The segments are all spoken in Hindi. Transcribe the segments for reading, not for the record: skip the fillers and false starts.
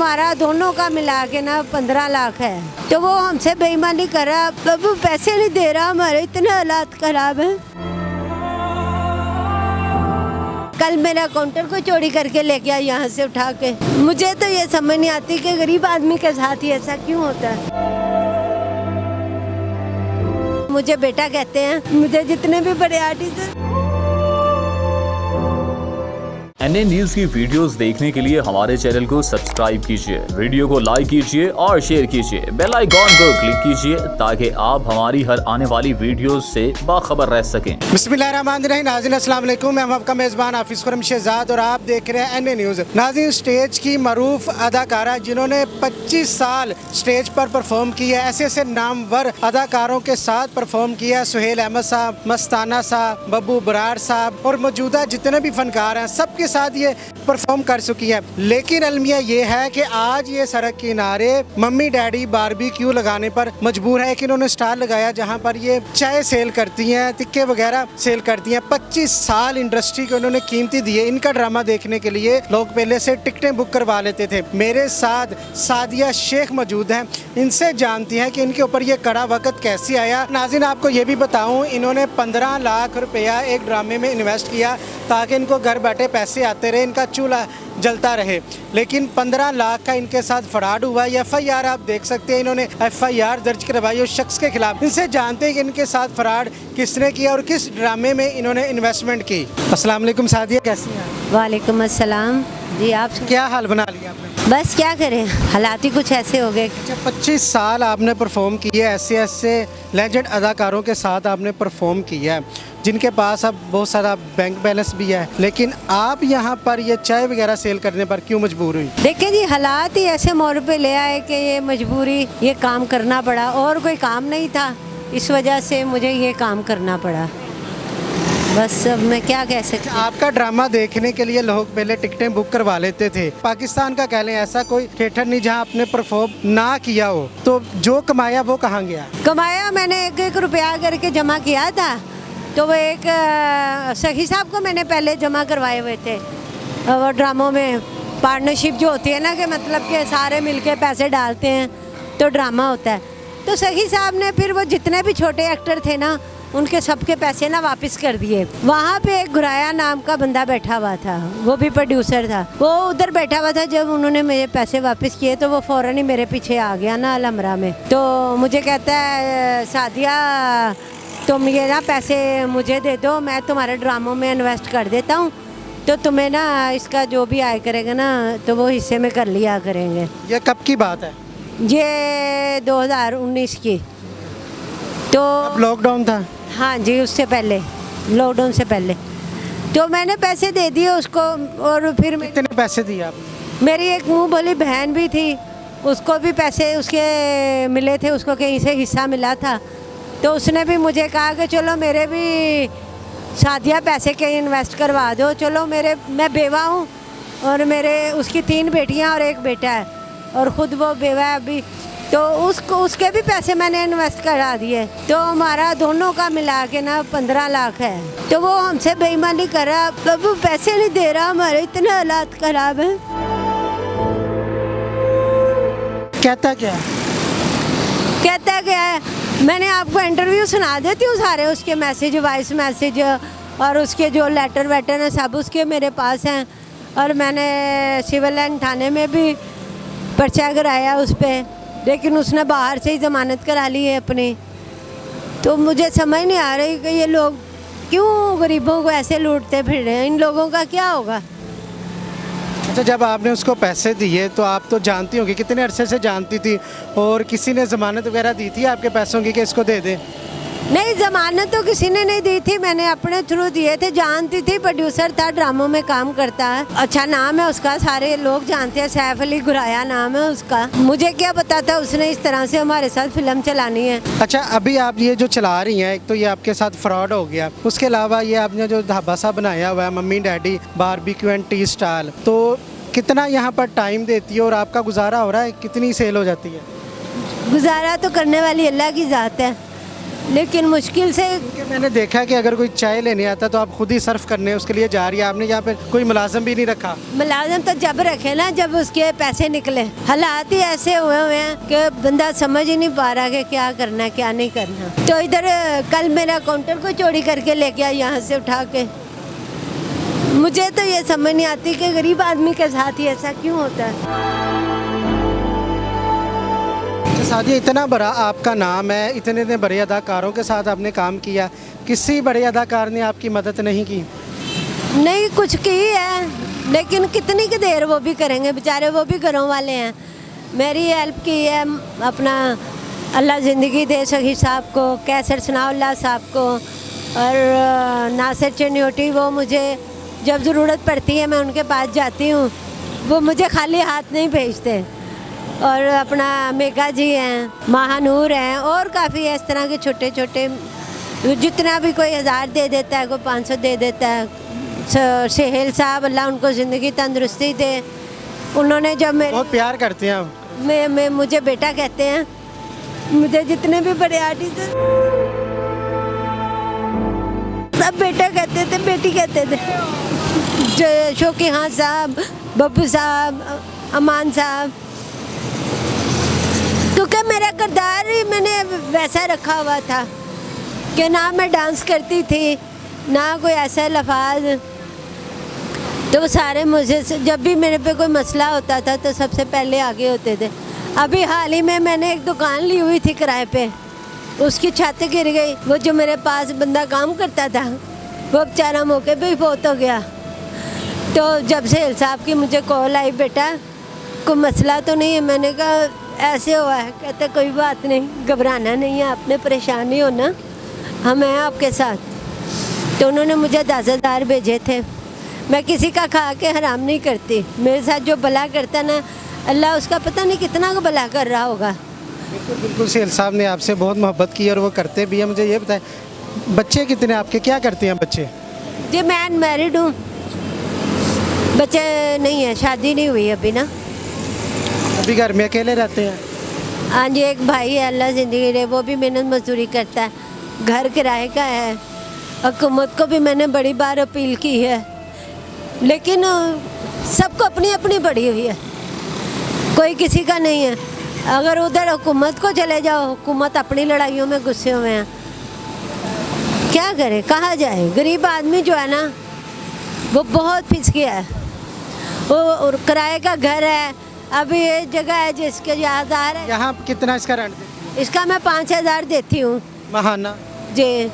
हमारा दोनों का मिला के ना 15 लाख है। तो वो हमसे बेईमानी कर रहा, अब पैसे नहीं दे रहा, हमारे इतने हालात खराब हैं। कल मेरा काउंटर को चोरी करके ले गया यहाँ से उठा के। मुझे तो ये समझ नहीं आती कि गरीब आदमी के साथ ही ऐसा क्यों होता है। मुझे बेटा कहते हैं, मुझे जितने भी बड़े आर्टिस्ट। एनए न्यूज की वीडियोस देखने के लिए हमारे चैनल को सब्सक्राइब कीजिए, वीडियो को लाइक कीजिए और शेयर कीजिए, बेल आइकॉन को क्लिक कीजिए ताकि आप हमारी हर आने वाली वीडियोस से बाखबर रह सकें। बिस्मिल्लाहिर्रहमानिर्रहीम। नाज़रीन अस्सलाम वालेकुम, मैं आपका मेज़बान हाफिज़ खुर्रम शहजाद और आप देख रहे हैं एनए न्यूज़। नाज़रीन, स्टेज की मरूफ अदाकारा जिन्होंने 25 साल स्टेज पर परफॉर्म किया, ऐसे ऐसे नामवर अदाकारों के साथ परफॉर्म किया, सुहेल अहमद साहब, मस्ताना साहब, बब्बू बरार साहब और मौजूदा जितने भी फनकार हैं सबके साथ ये परफॉर्म कर चुकी है। लेकिन अलमिया ये है कि आज ये सड़क किनारे मम्मी डैडी बारबेक्यू लगाने पर मजबूर है कि इन्होंने स्टॉल लगाया जहां पर ये चाय सेल करती हैं, टिक्के वगैरह सेल करती हैं। 25 साल इंडस्ट्री को इन्होंने कीमती दिए। इनका ड्रामा देखने के लिए लोग पहले से टिकटें बुक करवा लेते थे। मेरे साथ सादिया शेख मौजूद हैं, इनसे जानती हैं कि इनके ऊपर ये कड़ा वक्त कैसे आया। नाज़रीन, आपको ये भी बताऊं, इन्होंने 15 लाख रुपया एक ड्रामे में इन्वेस्ट किया ताकि इनको घर बैठे पैसे आते रहे, इनका चूल्हा जलता रहे। लेकिन 15 लाख का इनके साथ फ्रॉड हुआ। FIR आप देख सकते हैं, इन्होंने FIR दर्ज करवाई उस शख्स के खिलाफ। इनसे जानते हैं कि इनके साथ फ्रॉड किसने किया और किस ड्रामे में इन्होंने इन्वेस्टमेंट की। अस्सलाम वालेकुम सादिया, कैसी हैं? वालेकुम अस्सलाम जी। आप क्या हाल बना लिया आपने? बस क्या करें, हालात ही कुछ ऐसे हो गए। 25 साल आपने परफॉर्म किया, ऐसे ऐसे लेजेंड अदाकारों के साथ आपने परफॉर्म किया है जिनके पास अब बहुत सारा बैंक बैलेंस भी है, लेकिन आप यहाँ पर ये चाय वगैरह सेल करने पर क्यों मजबूर हुई? देखिए जी, हालात ही ऐसे मोड़ पे ले आए कि ये मजबूरी, ये काम करना पड़ा और कोई काम नहीं था, इस वजह से मुझे ये काम करना पड़ा। बस अब मैं क्या कह सकती हूँ। आपका ड्रामा देखने के लिए लोग पहले टिकटें बुक करवा लेते थे। पाकिस्तान का कह लें ऐसा कोई थिएटर नहीं जहाँ आपने परफॉर्म ना किया हो, तो जो कमाया वो कहाँ गया? कमाया मैंने 1-1 रुपया करके जमा किया था। तो वो एक सखी साहब को मैंने पहले जमा करवाए हुए थे। वो ड्रामों में पार्टनरशिप जो होती है ना, कि मतलब कि सारे मिलके पैसे डालते हैं तो ड्रामा होता है। तो सखी साहब ने फिर वो जितने भी छोटे एक्टर थे ना, उनके सबके पैसे ना वापस कर दिए। वहाँ पे एक गुराया नाम का बंदा बैठा हुआ था, वो भी प्रोड्यूसर था। वो उधर बैठा हुआ था। जब उन्होंने मेरे पैसे वापस किए तो वो फ़ौरन ही मेरे पीछे आ गया ना अलमरा में। तो मुझे कहता है, सादिया तुम ये ना पैसे मुझे दे दो, मैं तुम्हारे ड्रामों में इन्वेस्ट कर देता हूँ, तो तुम्हें ना इसका जो भी आय करेगा ना तो वो हिस्से में कर लिया करेंगे। ये कब की बात है? ये 2019 की। तो अब लॉकडाउन था? हाँ जी, उससे पहले, लॉकडाउन से पहले। तो मैंने पैसे दे दिए उसको। और फिर कितने पैसे दिए आपने? मेरी एक मुँह बोली बहन भी थी, उसको भी पैसे उसके मिले थे, उसको कहीं से हिस्सा मिला था। तो उसने भी मुझे कहा कि चलो मेरे भी सादिया पैसे के इन्वेस्ट करवा दो। चलो मैं बेवा हूँ और मेरे उसकी 3 बेटियाँ और 1 बेटा है और ख़ुद वो बेवा है अभी। तो उसके भी पैसे मैंने इन्वेस्ट करा दिए। तो हमारा दोनों का मिला के ना 15 लाख है। तो वो हमसे बेईमानी कर रहा, अब पैसे नहीं दे रहा, हमारे इतने हालात ख़राब हैं। कहता क्या है, मैंने आपको इंटरव्यू सुना देती हूँ सारे उसके मैसेज, वॉइस मैसेज और उसके जो लेटर वेटर हैं सब उसके मेरे पास हैं। और मैंने सिविल लाइन थाने में भी पर्चा कराया उस पर, लेकिन उसने बाहर से ही ज़मानत करा ली है अपनी। तो मुझे समझ नहीं आ रही कि ये लोग क्यों गरीबों को ऐसे लूटते फिर रहे हैं, इन लोगों का क्या होगा। अच्छा, जब आपने उसको पैसे दिए तो आप तो जानती होंगी, कितने अरसे से जानती थी, और किसी ने ज़मानत वगैरह दी थी आपके पैसों की कि इसको दे दें? नहीं, ज़मानत तो किसी ने नहीं दी थी, मैंने अपने थ्रू दिए थे। जानती थी, प्रोड्यूसर था, ड्रामों में काम करता है, अच्छा नाम है उसका, सारे लोग जानते हैं, सैफ अली गुराया नाम है उसका। मुझे क्या पता था उसने इस तरह से हमारे साथ फिल्म चलानी है। अच्छा, अभी आप ये जो चला रही हैं, एक तो ये आपके साथ फ्रॉड हो गया, उसके अलावा ये आपने जो ढाबा सा बनाया हुआ है mummy daddy barbecue and tea stall, तो कितना यहाँ पर टाइम देती है और आपका गुजारा हो रहा है? कितनी सेल हो जाती है? गुजारा तो करने वाली अल्लाह की ज़ात है। लेकिन मुश्किल से क्योंकि मैंने देखा कि अगर कोई चाय लेने आता तो आप खुद ही सर्व करने उसके लिए जा रही है, आपने यहाँ पे कोई मुलाजम भी नहीं रखा। मुलाजम तो जब रखे ना जब उसके पैसे निकले। हालात ही ऐसे हुए हैं कि बंदा समझ ही नहीं पा रहा कि क्या करना है क्या नहीं करना। तो इधर कल मेरा काउंटर को चोरी करके ले गया यहाँ से उठा के। मुझे तो ये समझ नहीं आती कि गरीब आदमी के साथ ही ऐसा क्यों होता है। सादिया, इतना बड़ा आपका नाम है, इतने बड़े अदाकारों के साथ आपने काम किया, किसी बड़े अदाकार ने आपकी मदद नहीं की? नहीं कुछ की है, लेकिन कितनी की देर वो भी करेंगे बेचारे, वो भी घरों वाले हैं। मेरी हेल्प की है अपना अल्लाह ज़िंदगी दे सखी साहब को, कैसर सनाउल्लाह साहब को और नासिर चन्योटी। वो मुझे जब ज़रूरत पड़ती है मैं उनके पास जाती हूँ, वो मुझे खाली हाथ नहीं भेजते। और अपना मेघा जी हैं, महानूर हैं और काफ़ी इस तरह के छोटे छोटे, जितना भी कोई 1000 दे देता है, कोई 500 दे देता है। सेहेल साहब अल्लाह उनको ज़िंदगी तंदुरुस्ती दे, उन्होंने जब मेरे बहुत प्यार करते हैं आप। मैं मुझे बेटा कहते हैं। मुझे जितने भी बड़े आर्टिस्ट सब बेटा कहते थे, बेटी कहते थे। जो शौकी खान साहब, बब्बू साहब, अमान साहब, क्योंकि मेरा किरदार ही मैंने वैसा रखा हुआ था कि ना मैं डांस करती थी ना कोई ऐसा लफाज। तो वो सारे मुझे जब भी मेरे पे कोई मसला होता था तो सबसे पहले आगे होते थे। अभी हाल ही में मैंने एक दुकान ली हुई थी किराए पे, उसकी छत गिर गई। वो जो मेरे पास बंदा काम करता था वो बेचारा मौके पे ही फौत हो गया। तो जब से साहब की मुझे कॉल आई, बेटा कोई मसला तो नहीं है? मैंने कहा ऐसे हुआ है। कहते कोई बात नहीं, घबराना नहीं है, आपने परेशान नहीं होना, हम हैं आपके साथ। तो उन्होंने मुझे 10,000 भेजे थे। मैं किसी का खा के हराम नहीं करती। मेरे साथ जो भला करता ना, अल्लाह उसका पता नहीं कितना भला कर रहा होगा। बिल्कुल बिल्कुल, सेल साहब ने आपसे बहुत मोहब्बत की और वो करते भी हैं। मुझे ये बताएं, बच्चे कितने आपके, क्या करते हैं बच्चे? जी मैं अनमैरिड हूँ, बच्चे नहीं है, शादी नहीं हुई अभी ना। अभी घर में अकेले रहते हैं? हाँ जी, एक भाई है अल्लाह ज़िंदगी दे, वो भी मेहनत मजदूरी करता है, घर किराए का है। हुकूमत को भी मैंने बड़ी बार अपील की है, लेकिन सबको अपनी अपनी पड़ी हुई है, कोई किसी का नहीं है। अगर उधर हुकूमत को चले जाओ, हुकूमत अपनी लड़ाइयों में गुस्से हुए हैं, क्या करे, कहाँ जाए। गरीब आदमी जो है ना वो बहुत पिस गया है। वो किराए का घर है, अभी ये जगह है जिसके यादार है। यहाँ कितना इसका रेंट देती हैं? इसका मैं 5,000 देती हूँ महाना जी।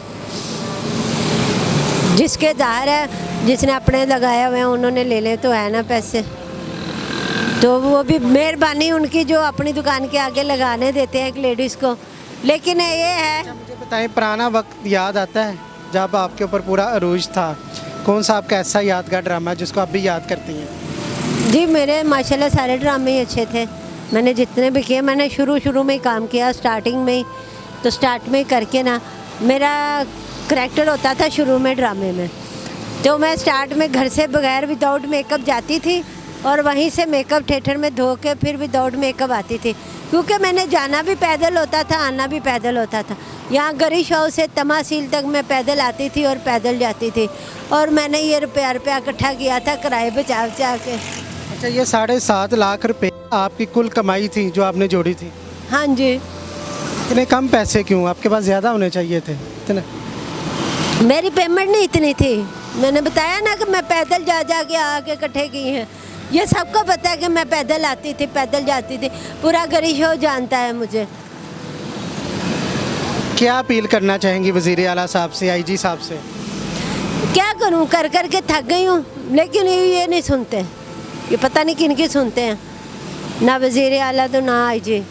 जिसके दार है, जिसने अपने लगाया हुए हैं, उन्होंने ले ले तो है ना पैसे। तो वो भी मेहरबानी उनकी जो अपनी दुकान के आगे लगाने देते हैं एक लेडीज़ को। लेकिन ये है, मुझे बताएं, पुराना वक्त याद आता है जब आपके ऊपर पूरा अरूज था? कौन सा आपका ऐसा यादगार ड्रामा है जिसको आप भी याद करती हैं? जी मेरे माशाल्लाह सारे ड्रामे ही अच्छे थे। मैंने जितने भी किए, मैंने शुरू में ही काम किया, स्टार्टिंग में ही। तो स्टार्ट में ही करके ना, मेरा करैक्टर होता था शुरू में ड्रामे में, तो मैं स्टार्ट में घर से बगैर विदाउट मेकअप जाती थी और वहीं से मेकअप थिएटर में धो के फिर विदाउट मेकअप आती थी, क्योंकि मैंने जाना भी पैदल होता था, आना भी पैदल होता था। यहाँ गरिश हाउस से तमासील तक मैं पैदल आती थी और पैदल जाती थी, और मैंने ये रुपया इकट्ठा किया था किराए बचा बचा के। अच्छा, ये 7.5 लाख रुपए आपकी कुल कमाई थी जो आपने जोड़ी थी? हाँ जी। इतने कम पैसे क्यों? आपके पास ज़्यादा होने चाहिए थे। इतने मेरी पेमेंट नहीं इतनी थी, मैंने बताया ना कि मैं पैदल जा जा के आके इकट्ठे की हैं। ये सबको पता है कि मैं पैदल आती थी, पैदल जाती थी, पूरा गरिश हो जानता है मुझे। क्या अपील करना चाहेंगी वज़ीर आला साहब से, आईजी साहब से? क्या करूं, कर कर के थक गई हूँ, लेकिन ये नहीं सुनते। ये पता नहीं किन की सुनते हैं, ना वज़ीर आला तो ना आईजी।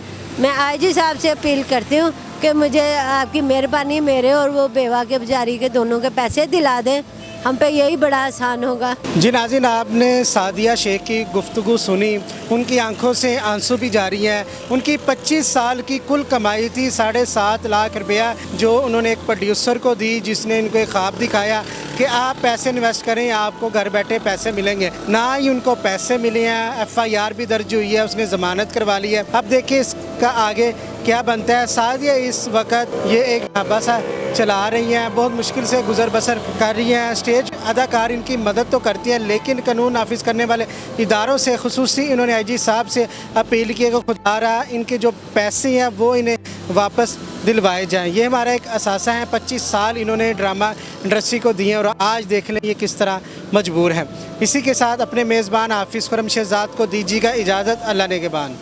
मैं आईजी साहब से अपील करती हूँ कि मुझे आपकी मेहरबानी मेरे और वो बेवा के बेचारी के दोनों के पैसे दिला दें, हम पे यही बड़ा आसान होगा। जी नाज़रीन, आपने सादिया शेख की गुफ्तगू सुनी, उनकी आंखों से आंसू भी जारी हैं। उनकी 25 साल की कुल कमाई थी 7.5 लाख रुपया, जो उन्होंने एक प्रोड्यूसर को दी जिसने इनको एक ख्वाब दिखाया कि आप पैसे इन्वेस्ट करें, आपको घर बैठे पैसे मिलेंगे। ना ही उनको पैसे मिले हैं, FIR भी दर्ज हुई है, उसने ज़मानत करवा ली है। अब देखिए इसका आगे क्या बनता है। सादिया इस वक्त ये एक ढाबा सा चला रही हैं, बहुत मुश्किल से गुजर बसर कर रही हैं। स्टेज अदाकार इनकी मदद तो करती हैं, लेकिन कानून नाफिज करने वाले इदारों से, खुसूसी इन्होंने IG साहब से अपील की कि खुदा रहा इनके जो पैसे हैं वो इन्हें वापस दिलवाए जाएं। ये हमारा एक असासा है। 25 साल इन्होंने ड्रामा इंडस्ट्री को दिए और आज देख लें ये किस तरह मजबूर हैं। इसी के साथ अपने मेज़बान हाफिज़ खुर्रम शहजाद को दीजिएगा इजाज़त। अल्लाह ने के बान।